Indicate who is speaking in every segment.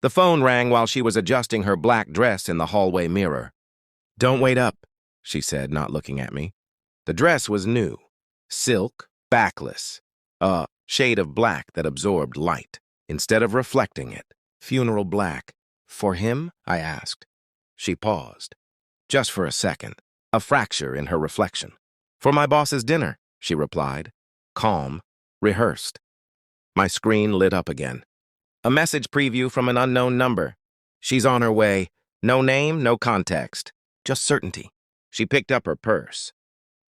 Speaker 1: The phone rang while she was adjusting her black dress in the hallway mirror. "Don't wait up," she said, not looking at me. The dress was new. Silk, backless. A shade of black that absorbed light, instead of reflecting it. Funeral black. "For him?" I asked. She paused. Just for a second. A fracture in her reflection. "For my boss's dinner," she replied. Calm. Rehearsed. My screen lit up again. A message preview from an unknown number. She's on her way. No name, no context. Just certainty. She picked up her purse.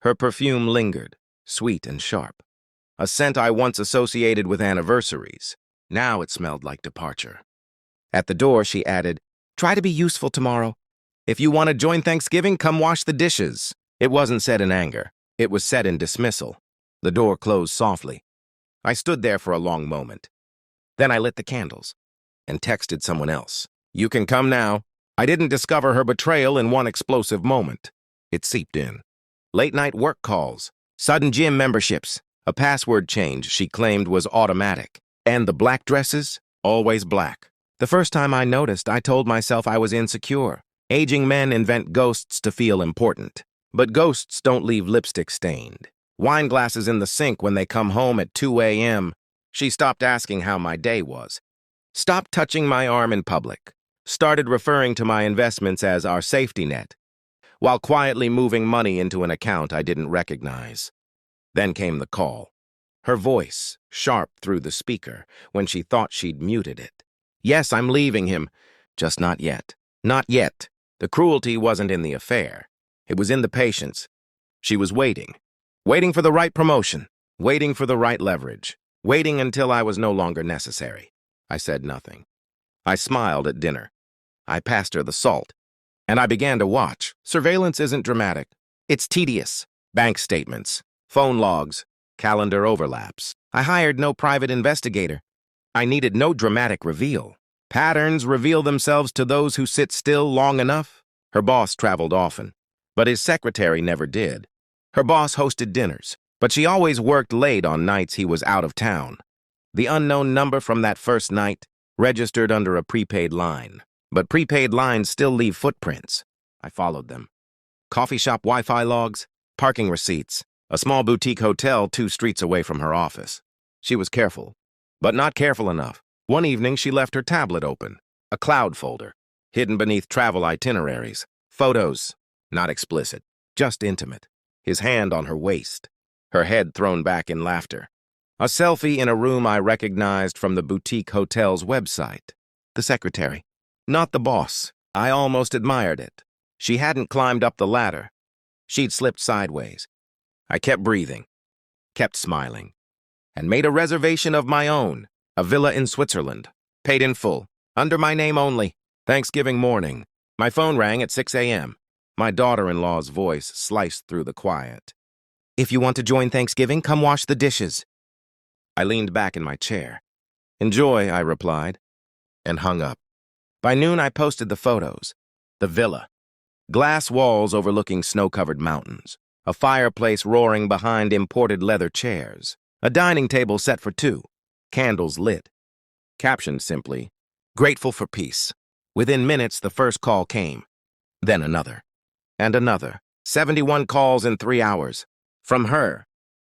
Speaker 1: Her perfume lingered, sweet and sharp. A scent I once associated with anniversaries. Now it smelled like departure. At the door, she added, "Try to be useful tomorrow. If you want to join Thanksgiving, come wash the dishes." It wasn't said in anger. It was said in dismissal. The door closed softly. I stood there for a long moment. Then I lit the candles and texted someone else. "You can come now." I didn't discover her betrayal in one explosive moment. It seeped in. Late-night work calls, sudden gym memberships, a password change she claimed was automatic, and the black dresses, always black. The first time I noticed, I told myself I was insecure. Aging men invent ghosts to feel important. But ghosts don't leave lipstick stained. Wine glasses in the sink when they come home at 2 a.m. She stopped asking how my day was. Stopped touching my arm in public. Started referring to my investments as our safety net, while quietly moving money into an account I didn't recognize. Then came the call. Her voice, sharp through the speaker, when she thought she'd muted it. "Yes, I'm leaving him. Just not yet. Not yet." The cruelty wasn't in the affair. It was in the patience. She was waiting. Waiting for the right promotion. Waiting for the right leverage. Waiting until I was no longer necessary. I said nothing. I smiled at dinner. I passed her the salt. And I began to watch. Surveillance isn't dramatic. It's tedious. Bank statements, phone logs, calendar overlaps. I hired no private investigator. I needed no dramatic reveal. Patterns reveal themselves to those who sit still long enough. Her boss traveled often, but his secretary never did. Her boss hosted dinners, but she always worked late on nights he was out of town. The unknown number from that first night registered under a prepaid line. But prepaid lines still leave footprints. I followed them. Coffee shop Wi-Fi logs, parking receipts, a small boutique hotel 2 streets away from her office. She was careful, but not careful enough. One evening, she left her tablet open, a cloud folder, hidden beneath travel itineraries, photos, not explicit, just intimate, his hand on her waist, her head thrown back in laughter. A selfie in a room I recognized from the boutique hotel's website. The secretary. Not the boss. I almost admired it. She hadn't climbed up the ladder. She'd slipped sideways. I kept breathing, kept smiling, and made a reservation of my own, a villa in Switzerland, paid in full, under my name only. Thanksgiving morning. My phone rang at 6 a.m. My daughter-in-law's voice sliced through the quiet. "If you want to join Thanksgiving, come wash the dishes." I leaned back in my chair. "Enjoy," I replied, and hung up. By noon, I posted the photos. The villa. Glass walls overlooking snow-covered mountains. A fireplace roaring behind imported leather chairs. A dining table set for 2. Candles lit. Captioned simply, "Grateful for peace." Within minutes, the first call came. Then another. And another. 71 calls in 3 hours. From her.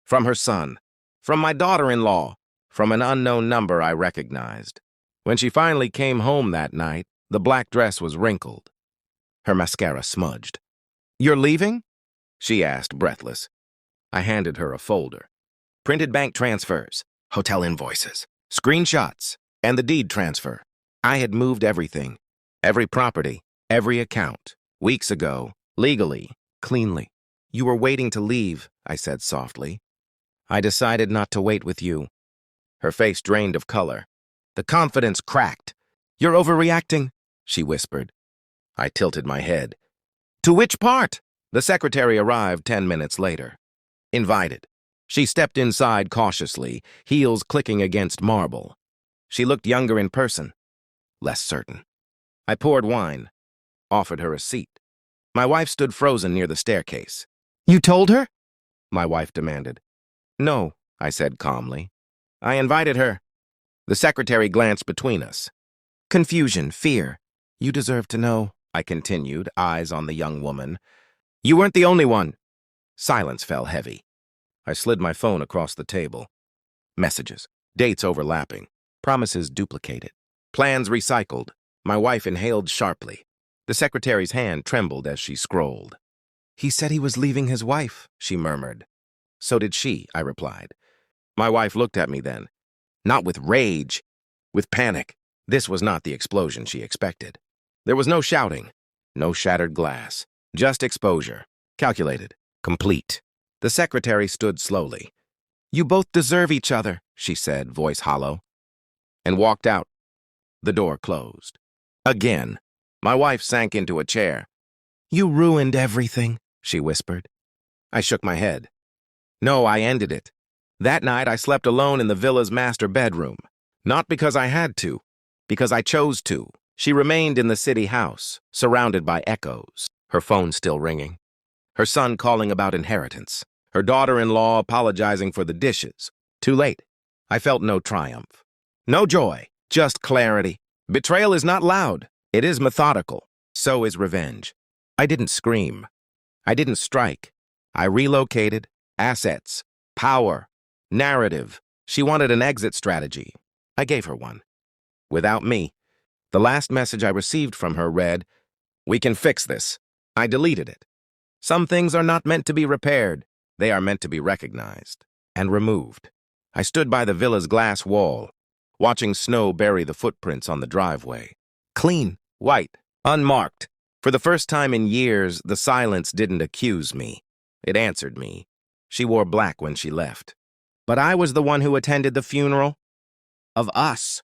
Speaker 1: From her son. From my daughter-in-law. From an unknown number I recognized. When she finally came home that night, the black dress was wrinkled. Her mascara smudged. "You're leaving?" she asked, breathless. I handed her a folder. Printed bank transfers, hotel invoices, screenshots, and the deed transfer. I had moved everything. Every property, every account. Weeks ago, legally, cleanly. "You were waiting to leave," I said softly. "I decided not to wait with you." Her face drained of color. The confidence cracked. "You're overreacting," she whispered. I tilted my head. "To which part?" The secretary arrived 10 minutes later. Invited. She stepped inside cautiously, heels clicking against marble. She looked younger in person, less certain. I poured wine, offered her a seat. My wife stood frozen near the staircase. "You told her?" my wife demanded. "No," I said calmly. "I invited her." The secretary glanced between us. Confusion, fear. You deserve to know, I continued, eyes on the young woman. You weren't the only one. Silence fell heavy. I slid my phone across the table. Messages. Dates overlapping. Promises duplicated. Plans recycled. My wife inhaled sharply. The secretary's hand trembled as she scrolled. He said he was leaving his wife, she murmured. So did she, I replied. My wife looked at me then. Not with rage, with panic. This was not the explosion she expected. There was no shouting, no shattered glass, just exposure. Calculated, complete. The secretary stood slowly. You both deserve each other, she said, voice hollow, and walked out. The door closed. Again, my wife sank into a chair. You ruined everything, she whispered. I shook my head. No, I ended it. That night, I slept alone in the villa's master bedroom. Not because I had to, because I chose to. She remained in the city house, surrounded by echoes, her phone still ringing. Her son calling about inheritance. Her daughter-in-law apologizing for the dishes. Too late. I felt no triumph. No joy, just clarity. Betrayal is not loud. It is methodical. So is revenge. I didn't scream. I didn't strike. I relocated. Assets. Power. Narrative. She wanted an exit strategy. I gave her one. Without me. The last message I received from her read, "We can fix this." I deleted it. Some things are not meant to be repaired. They are meant to be recognized and removed. I stood by the villa's glass wall, watching snow bury the footprints on the driveway. Clean, white, unmarked. For the first time in years, the silence didn't accuse me. It answered me. She wore black when she left. But I was the one who attended the funeral of us.